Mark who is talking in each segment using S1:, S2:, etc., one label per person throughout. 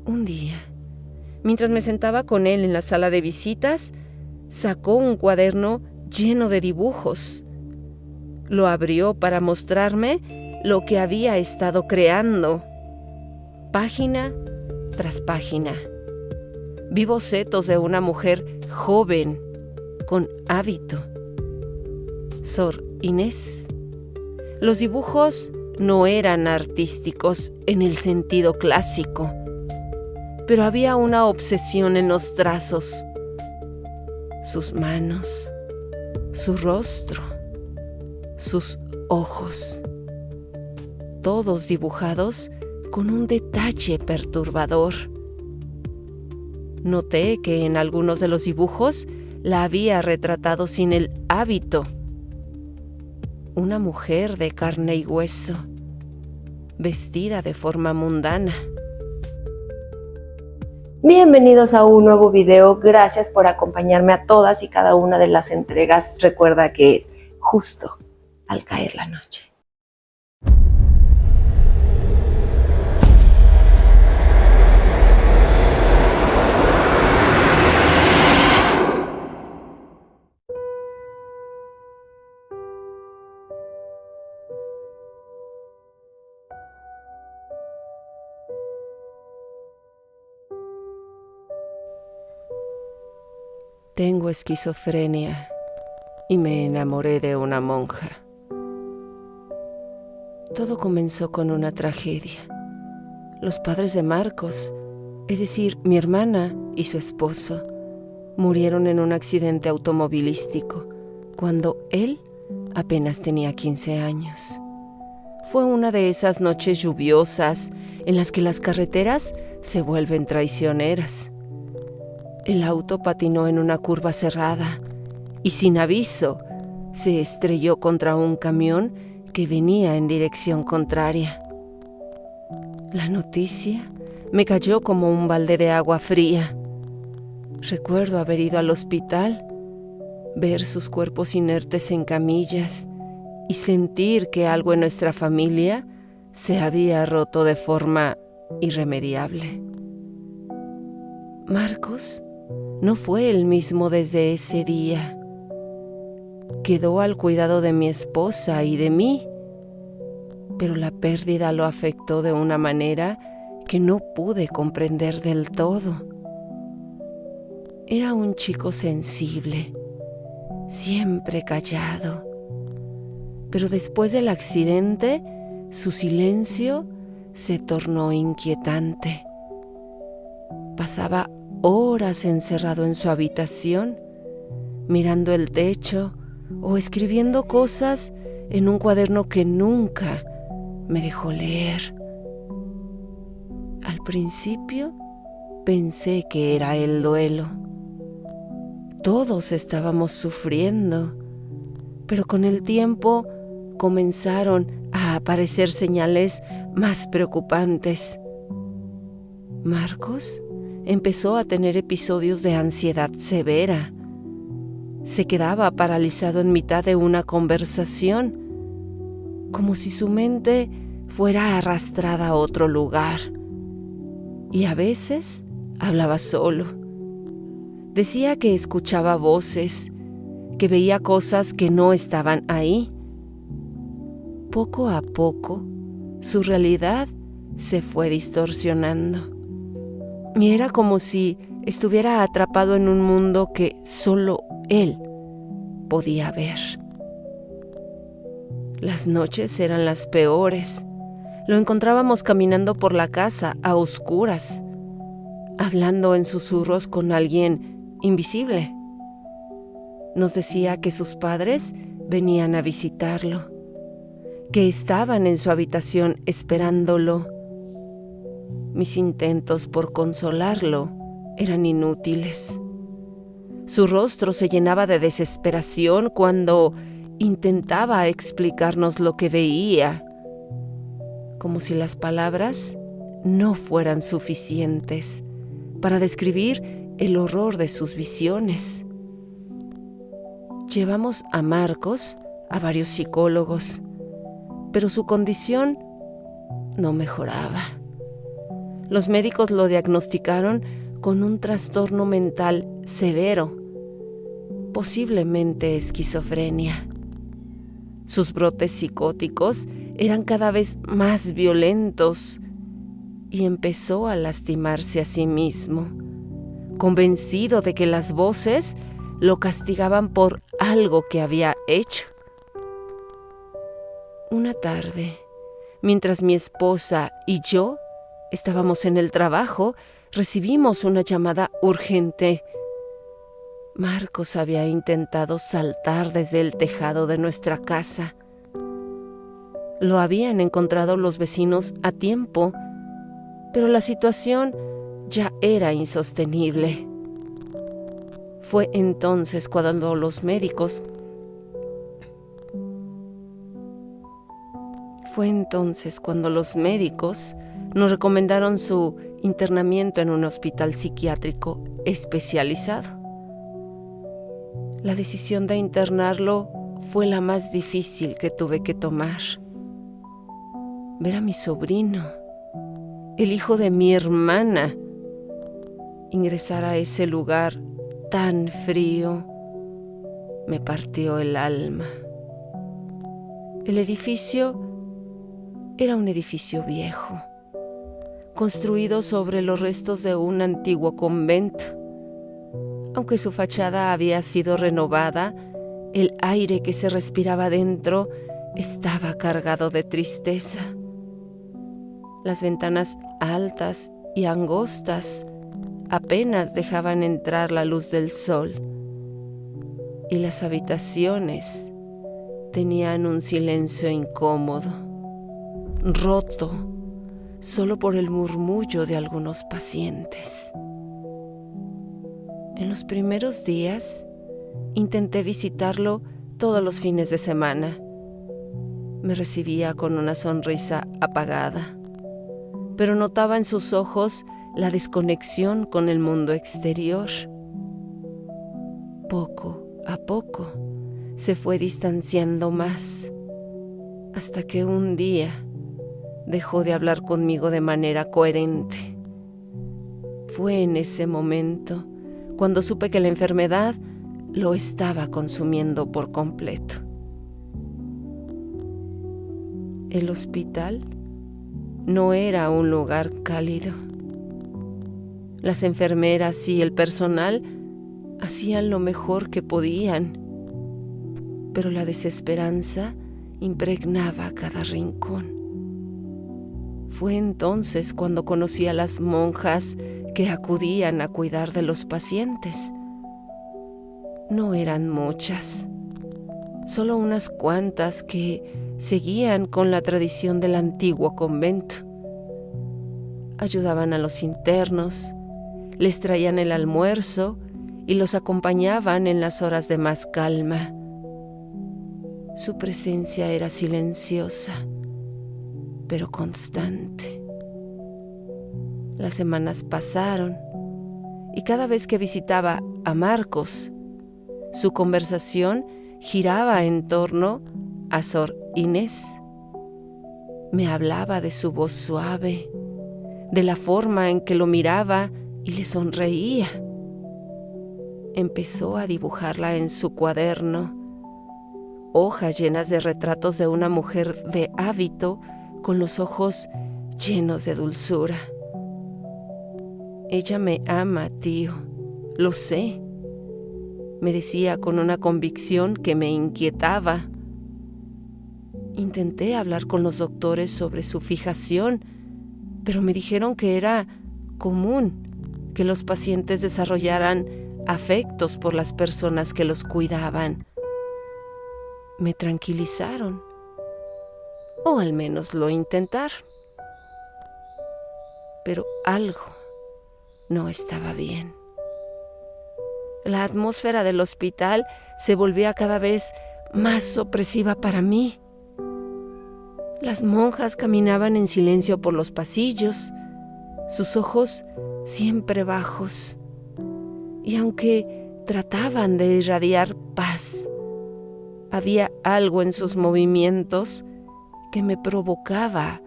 S1: Un día, mientras me sentaba con él en la sala de visitas, sacó un cuaderno lleno de dibujos. Lo abrió para mostrarme lo que había estado creando. Página tras página. Vi bocetos de una mujer joven, con hábito. Sor Inés. Los dibujos no eran artísticos en el sentido clásico, pero había una obsesión en los trazos. Sus manos, su rostro, sus ojos, todos dibujados con un detalle perturbador. Noté que en algunos de los dibujos la había retratado sin el hábito. Una mujer de carne y hueso, vestida de forma mundana.
S2: Bienvenidos a un nuevo video. Gracias por acompañarme a todas y cada una de las entregas. Recuerda que es justo al caer la noche.
S1: Tengo esquizofrenia y me enamoré de una monja. Todo comenzó con una tragedia. Los padres de Marcos, es decir, mi hermana y su esposo, murieron en un accidente automovilístico cuando él apenas tenía 15 años. Fue una de esas noches lluviosas en las que las carreteras se vuelven traicioneras. El auto patinó en una curva cerrada y sin aviso se estrelló contra un camión que venía en dirección contraria. La noticia me cayó como un balde de agua fría. Recuerdo haber ido al hospital, ver sus cuerpos inertes en camillas y sentir que algo en nuestra familia se había roto de forma irremediable. Marcos no fue el mismo desde ese día. Quedó al cuidado de mi esposa y de mí, pero la pérdida lo afectó de una manera que no pude comprender del todo. Era un chico sensible, siempre callado, pero después del accidente, su silencio se tornó inquietante. Pasaba horas encerrado en su habitación, mirando el techo o escribiendo cosas en un cuaderno que nunca me dejó leer. Al principio pensé que era el duelo. Todos estábamos sufriendo, pero con el tiempo comenzaron a aparecer señales más preocupantes. Marcos empezó a tener episodios de ansiedad severa. Se quedaba paralizado en mitad de una conversación, como si su mente fuera arrastrada a otro lugar. Y a veces hablaba solo. Decía que escuchaba voces, que veía cosas que no estaban ahí. Poco a poco, su realidad se fue distorsionando. Y era como si estuviera atrapado en un mundo que solo él podía ver. Las noches eran las peores. Lo encontrábamos caminando por la casa a oscuras, hablando en susurros con alguien invisible. Nos decía que sus padres venían a visitarlo, que estaban en su habitación esperándolo. Mis intentos por consolarlo eran inútiles. Su rostro se llenaba de desesperación cuando intentaba explicarnos lo que veía, como si las palabras no fueran suficientes para describir el horror de sus visiones. Llevamos a Marcos a varios psicólogos, pero su condición no mejoraba. Los médicos lo diagnosticaron con un trastorno mental severo, posiblemente esquizofrenia. Sus brotes psicóticos eran cada vez más violentos y empezó a lastimarse a sí mismo, convencido de que las voces lo castigaban por algo que había hecho. Una tarde, mientras mi esposa y yo estábamos en el trabajo, recibimos una llamada urgente. Marcos había intentado saltar desde el tejado de nuestra casa. Lo habían encontrado los vecinos a tiempo, pero la situación ya era insostenible. Fue entonces cuando los médicos nos recomendaron su internamiento en un hospital psiquiátrico especializado. La decisión de internarlo fue la más difícil que tuve que tomar. Ver a mi sobrino, el hijo de mi hermana, ingresar a ese lugar tan frío, me partió el alma. El edificio era un edificio viejo, construido sobre los restos de un antiguo convento. Aunque su fachada había sido renovada, el aire que se respiraba dentro estaba cargado de tristeza. Las ventanas altas y angostas apenas dejaban entrar la luz del sol, y las habitaciones tenían un silencio incómodo, roto solo por el murmullo de algunos pacientes. En los primeros días, intenté visitarlo todos los fines de semana. Me recibía con una sonrisa apagada, pero notaba en sus ojos la desconexión con el mundo exterior. Poco a poco se fue distanciando más, hasta que un día dejó de hablar conmigo de manera coherente. Fue en ese momento cuando supe que la enfermedad lo estaba consumiendo por completo. El hospital no era un lugar cálido. Las enfermeras y el personal hacían lo mejor que podían, pero la desesperanza impregnaba cada rincón. Fue entonces cuando conocí a las monjas que acudían a cuidar de los pacientes. No eran muchas, solo unas cuantas que seguían con la tradición del antiguo convento. Ayudaban a los internos, les traían el almuerzo y los acompañaban en las horas de más calma. Su presencia era silenciosa, pero constante. Las semanas pasaron y cada vez que visitaba a Marcos, su conversación giraba en torno a Sor Inés. Me hablaba de su voz suave, de la forma en que lo miraba y le sonreía. Empezó a dibujarla en su cuaderno, hojas llenas de retratos de una mujer de hábito con los ojos llenos de dulzura. Ella me ama, tío, lo sé, me decía con una convicción que me inquietaba. Intenté hablar con los doctores sobre su fijación, pero me dijeron que era común que los pacientes desarrollaran afectos por las personas que los cuidaban. Me tranquilizaron, o al menos lo intentaron. Pero algo no estaba bien. La atmósfera del hospital se volvía cada vez más opresiva para mí. Las monjas caminaban en silencio por los pasillos, sus ojos siempre bajos, y aunque trataban de irradiar paz, había algo en sus movimientos que me provocaba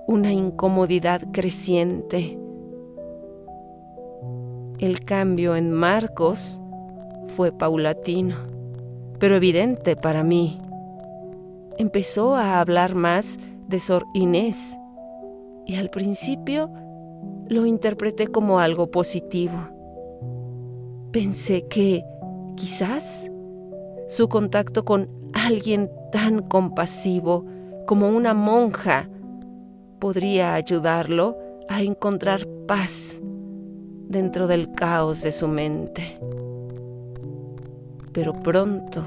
S1: una incomodidad creciente. El cambio en Marcos fue paulatino, pero evidente para mí. Empezó a hablar más de Sor Inés y al principio lo interpreté como algo positivo. Pensé que, quizás, su contacto con alguien tan compasivo como una monja podría ayudarlo a encontrar paz dentro del caos de su mente. Pero pronto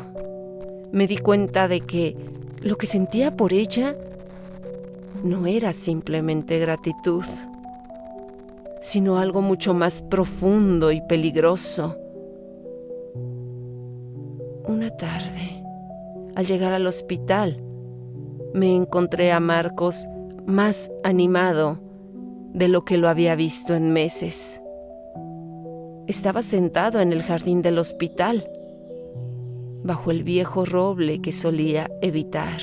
S1: me di cuenta de que lo que sentía por ella no era simplemente gratitud, sino algo mucho más profundo y peligroso. Una tarde, al llegar al hospital, me encontré a Marcos más animado de lo que lo había visto en meses. Estaba sentado en el jardín del hospital, bajo el viejo roble que solía evitar.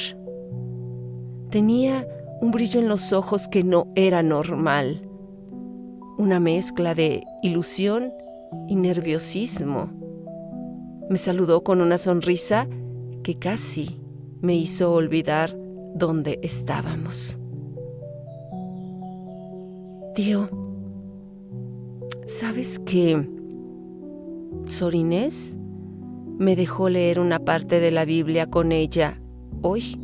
S1: Tenía un brillo en los ojos que no era normal, una mezcla de ilusión y nerviosismo. Me saludó con una sonrisa que casi me hizo olvidar dónde estábamos. Tío, ¿sabes que Sor Inés me dejó leer una parte de la Biblia con ella hoy?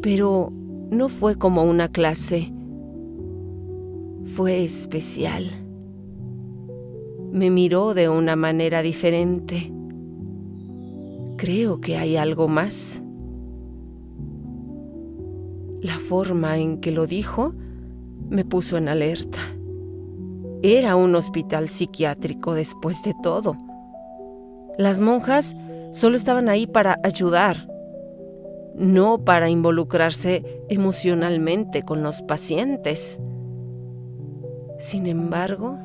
S1: Pero no fue como una clase. Fue especial. Me miró de una manera diferente. Creo que hay algo más. La forma en que lo dijo me puso en alerta. Era un hospital psiquiátrico después de todo. Las monjas solo estaban ahí para ayudar, no para involucrarse emocionalmente con los pacientes. Sin embargo,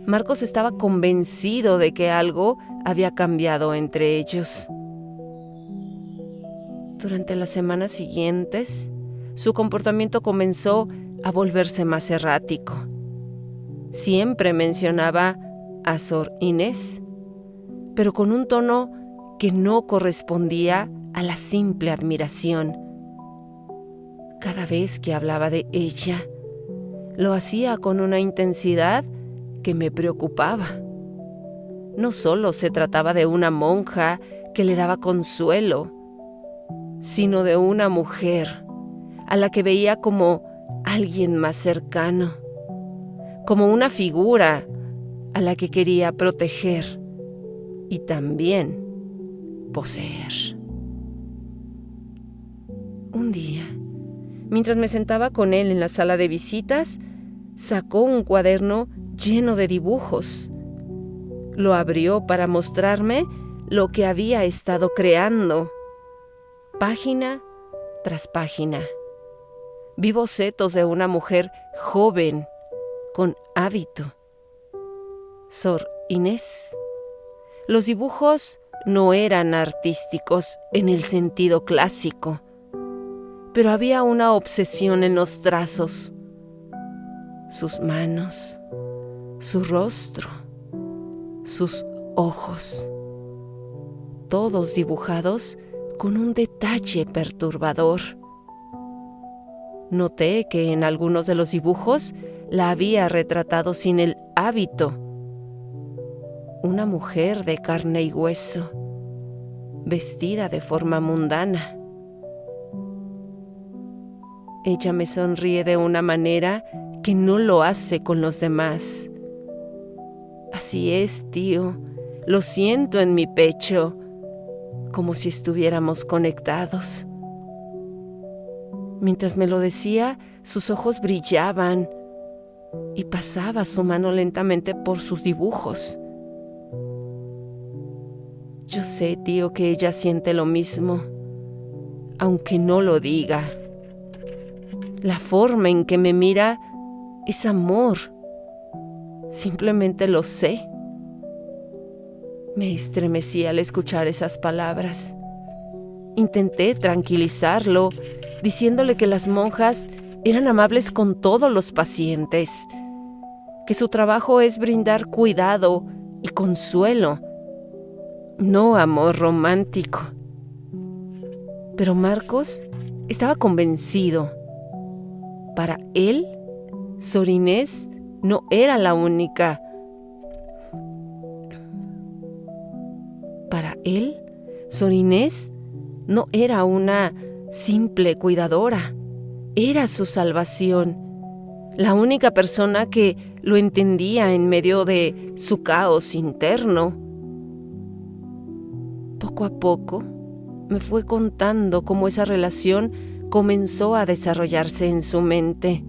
S1: Marcos estaba convencido de que algo había cambiado entre ellos. Durante las semanas siguientes, su comportamiento comenzó a volverse más errático. Siempre mencionaba a Sor Inés, pero con un tono que no correspondía a la simple admiración. Cada vez que hablaba de ella, lo hacía con una intensidad que me preocupaba. No solo se trataba de una monja que le daba consuelo, sino de una mujer a la que veía como alguien más cercano, como una figura a la que quería proteger y también poseer. Un día, mientras me sentaba con él en la sala de visitas, sacó un cuaderno lleno de dibujos. Lo abrió para mostrarme lo que había estado creando, página tras página. Vi bocetos de una mujer joven, con hábito. Sor Inés. Los dibujos no eran artísticos en el sentido clásico, pero había una obsesión en los trazos. Sus manos, su rostro, sus ojos, todos dibujados con un detalle perturbador. Noté que en algunos de los dibujos la había retratado sin el hábito. Una mujer de carne y hueso, vestida de forma mundana. Ella me sonríe de una manera que no lo hace con los demás. Así es, tío, lo siento en mi pecho, como si estuviéramos conectados. Mientras me lo decía, sus ojos brillaban y pasaba su mano lentamente por sus dibujos. Yo sé, tío, que ella siente lo mismo, aunque no lo diga. La forma en que me mira es amor. Simplemente lo sé. Me estremecí al escuchar esas palabras. Intenté tranquilizarlo, diciéndole que las monjas eran amables con todos los pacientes, que su trabajo es brindar cuidado y consuelo, no amor romántico. Pero Marcos estaba convencido. Para él, Sor Inés no era la única. Para él, Sor Inés no era una simple cuidadora, era su salvación, la única persona que lo entendía en medio de su caos interno. Poco a poco me fue contando cómo esa relación comenzó a desarrollarse en su mente.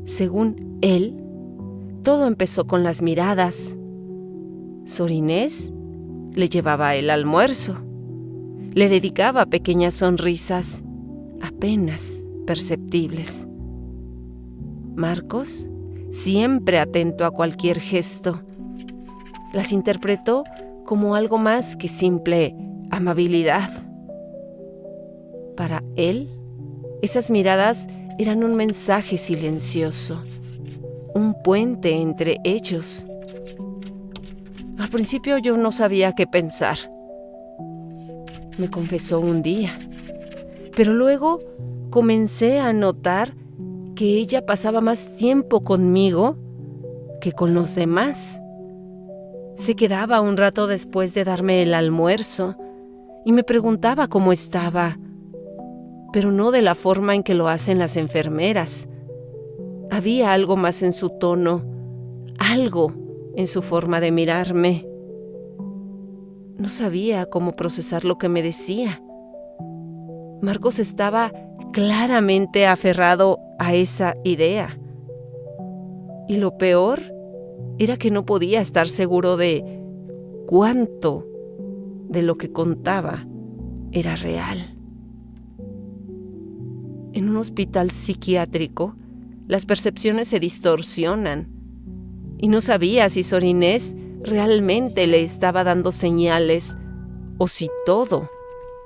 S1: Según él, todo empezó con las miradas. Sor Inés le llevaba el almuerzo, le dedicaba pequeñas sonrisas, apenas perceptibles. Marcos, siempre atento a cualquier gesto, las interpretó como algo más que simple amabilidad. Para él, esas miradas eran un mensaje silencioso, un puente entre ellos. Al principio yo no sabía qué pensar, me confesó un día, pero luego comencé a notar que ella pasaba más tiempo conmigo que con los demás. Se quedaba un rato después de darme el almuerzo y me preguntaba cómo estaba, pero no de la forma en que lo hacen las enfermeras. Había algo más en su tono, algo en su forma de mirarme. No sabía cómo procesar lo que me decía. Marcos estaba claramente aferrado a esa idea. Y lo peor era que no podía estar seguro de cuánto de lo que contaba era real. En un hospital psiquiátrico, las percepciones se distorsionan y no sabía si Sor Inés realmente le estaba dando señales o si todo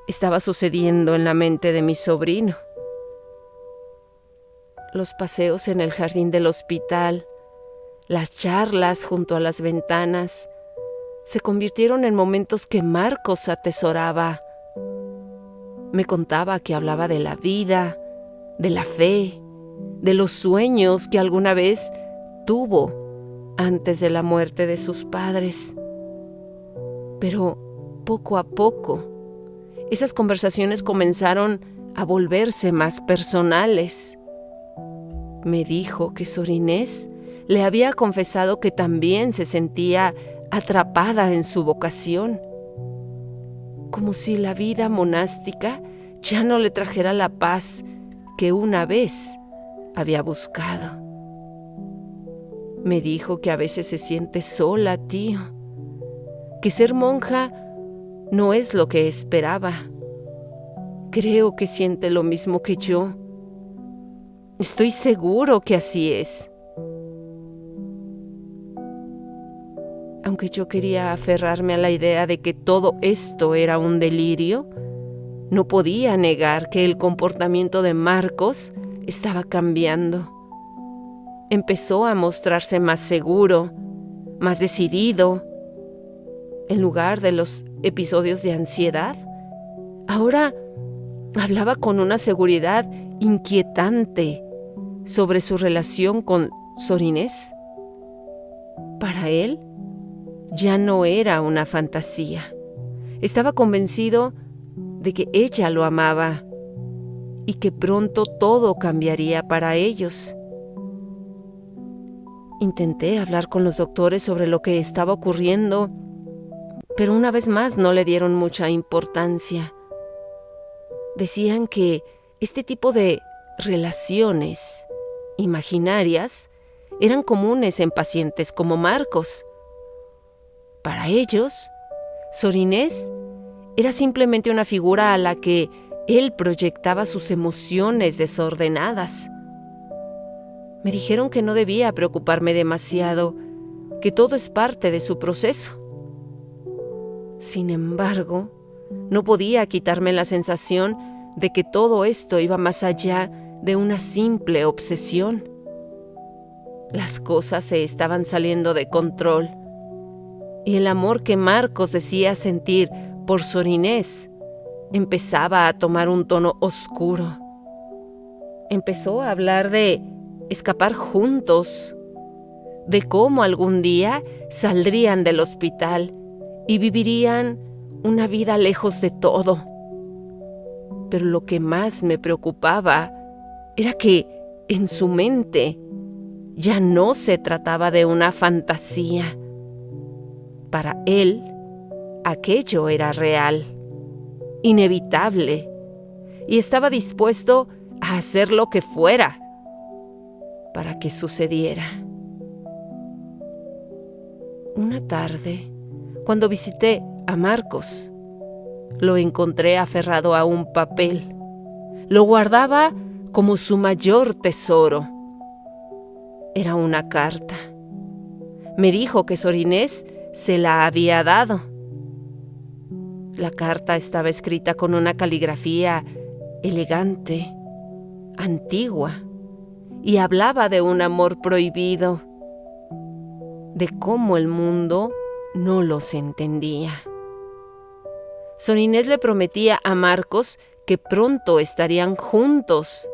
S1: estaba sucediendo en la mente de mi sobrino. Los paseos en el jardín del hospital, las charlas junto a las ventanas, se convirtieron en momentos que Marcos atesoraba. Me contaba que hablaba de la vida, de la fe, de los sueños que alguna vez tuvo antes de la muerte de sus padres. Pero poco a poco, esas conversaciones comenzaron a volverse más personales. Me dijo que Sor Inés le había confesado que también se sentía atrapada en su vocación, como si la vida monástica ya no le trajera la paz que una vez había buscado. Me dijo que a veces se siente sola, tío, que ser monja no es lo que esperaba. Creo que siente lo mismo que yo. Estoy seguro que así es. Aunque yo quería aferrarme a la idea de que todo esto era un delirio, no podía negar que el comportamiento de Marcos estaba cambiando. Empezó a mostrarse más seguro, más decidido. En lugar de los episodios de ansiedad, ahora hablaba con una seguridad inquietante sobre su relación con Sor Inés. Para él, ya no era una fantasía. Estaba convencido de que ella lo amaba y que pronto todo cambiaría para ellos. Intenté hablar con los doctores sobre lo que estaba ocurriendo, pero una vez más no le dieron mucha importancia. Decían que este tipo de relaciones imaginarias eran comunes en pacientes como Marcos. Para ellos, Sor Inés era simplemente una figura a la que él proyectaba sus emociones desordenadas. Me dijeron que no debía preocuparme demasiado, que todo es parte de su proceso. Sin embargo, no podía quitarme la sensación de que todo esto iba más allá de una simple obsesión. Las cosas se estaban saliendo de control y el amor que Marcos decía sentir por Sor Inés empezaba a tomar un tono oscuro. Empezó a hablar de escapar juntos, de cómo algún día saldrían del hospital y vivirían una vida lejos de todo. Pero lo que más me preocupaba era que en su mente ya no se trataba de una fantasía. Para él, aquello era real, inevitable, y estaba dispuesto a hacer lo que fuera para que sucediera. Una tarde, cuando visité a Marcos, lo encontré aferrado a un papel. Lo guardaba como su mayor tesoro. Era una carta. Me dijo que Sor Inés se la había dado. La carta estaba escrita con una caligrafía elegante, antigua, y hablaba de un amor prohibido, de cómo el mundo no los entendía. Sor Inés le prometía a Marcos que pronto estarían juntos,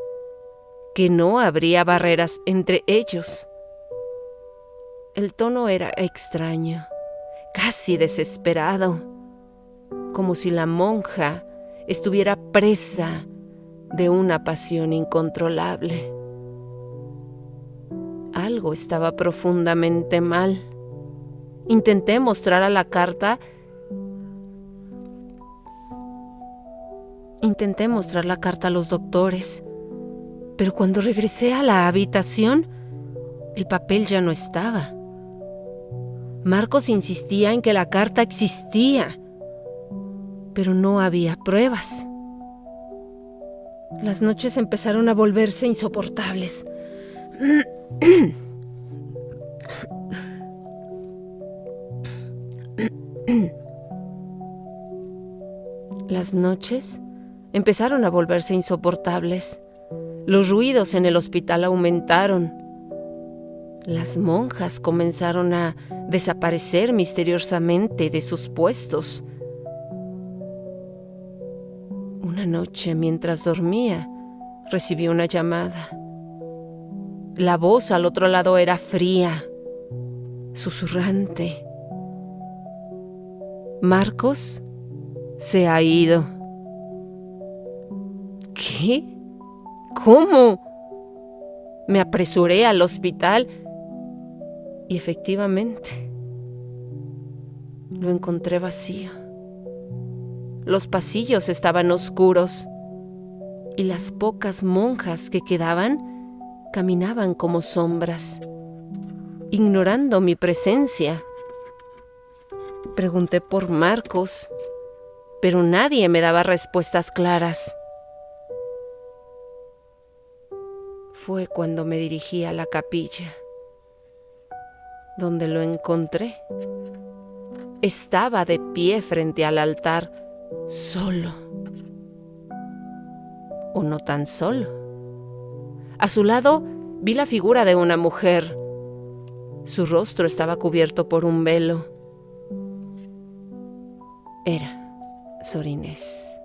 S1: que no habría barreras entre ellos. El tono era extraño, casi desesperado, como si la monja estuviera presa de una pasión incontrolable. Algo estaba profundamente mal. Intenté mostrar la carta a los doctores, pero cuando regresé a la habitación, el papel ya no estaba. Marcos insistía en que la carta existía, pero no había pruebas. Las noches empezaron a volverse insoportables. Las noches empezaron a volverse insoportables. Los ruidos en el hospital aumentaron. Las monjas comenzaron a desaparecer misteriosamente de sus puestos. Una noche, mientras dormía, recibí una llamada. La voz al otro lado era fría, susurrante. Marcos se ha ido. ¿Qué? ¿Cómo? Me apresuré al hospital y efectivamente lo encontré vacío. Los pasillos estaban oscuros y las pocas monjas que quedaban caminaban como sombras, ignorando mi presencia. Pregunté por Marcos, pero nadie me daba respuestas claras. Fue cuando me dirigí a la capilla, donde lo encontré. Estaba de pie frente al altar, solo. O no tan solo. A su lado vi la figura de una mujer. Su rostro estaba cubierto por un velo. Era Sor Inés.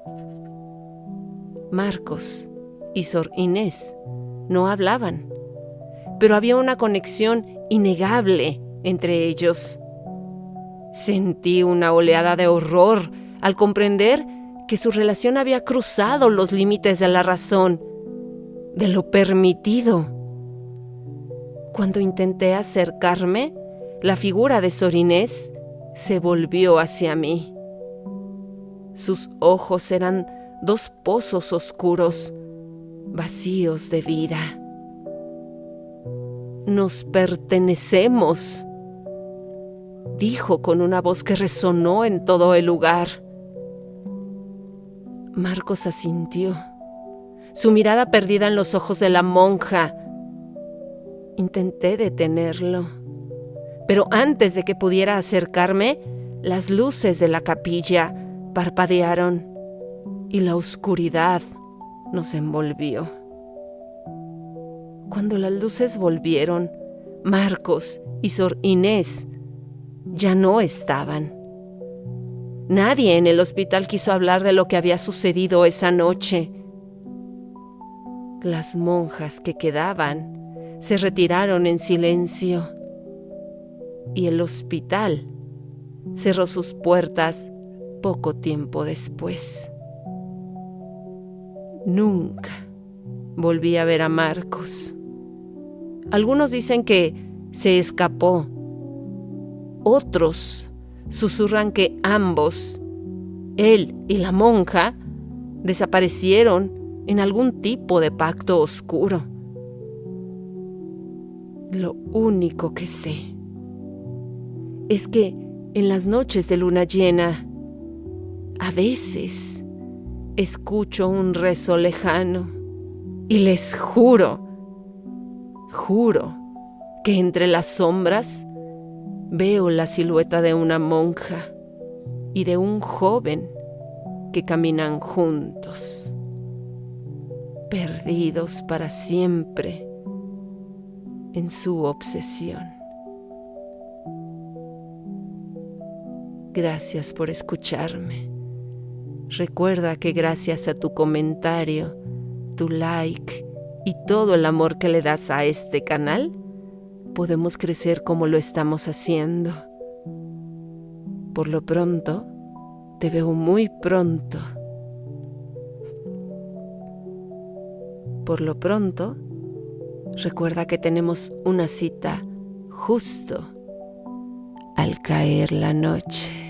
S1: Marcos y Sor Inés no hablaban, pero había una conexión innegable entre ellos. Sentí una oleada de horror al comprender que su relación había cruzado los límites de la razón, de lo permitido. Cuando intenté acercarme, la figura de Sor Inés se volvió hacia mí. Sus ojos eran dos pozos oscuros, vacíos de vida. Nos pertenecemos, dijo con una voz que resonó en todo el lugar. Marcos asintió, su mirada perdida en los ojos de la monja. Intenté detenerlo, pero antes de que pudiera acercarme, las luces de la capilla parpadearon y la oscuridad nos envolvió. Cuando las luces volvieron, Marcos y Sor Inés ya no estaban. Nadie en el hospital quiso hablar de lo que había sucedido esa noche. Las monjas que quedaban se retiraron en silencio y el hospital cerró sus puertas poco tiempo después. Nunca volví a ver a Marcos. Algunos dicen que se escapó. Otros susurran que ambos, él y la monja, desaparecieron en algún tipo de pacto oscuro. Lo único que sé es que en las noches de luna llena, a veces escucho un rezo lejano y les juro que entre las sombras veo la silueta de una monja y de un joven que caminan juntos, perdidos para siempre en su obsesión. Gracias por escucharme. Recuerda que gracias a tu comentario, tu like y todo el amor que le das a este canal, podemos crecer como lo estamos haciendo. Por lo pronto, te veo muy pronto. Por lo pronto, recuerda que tenemos una cita justo al caer la noche.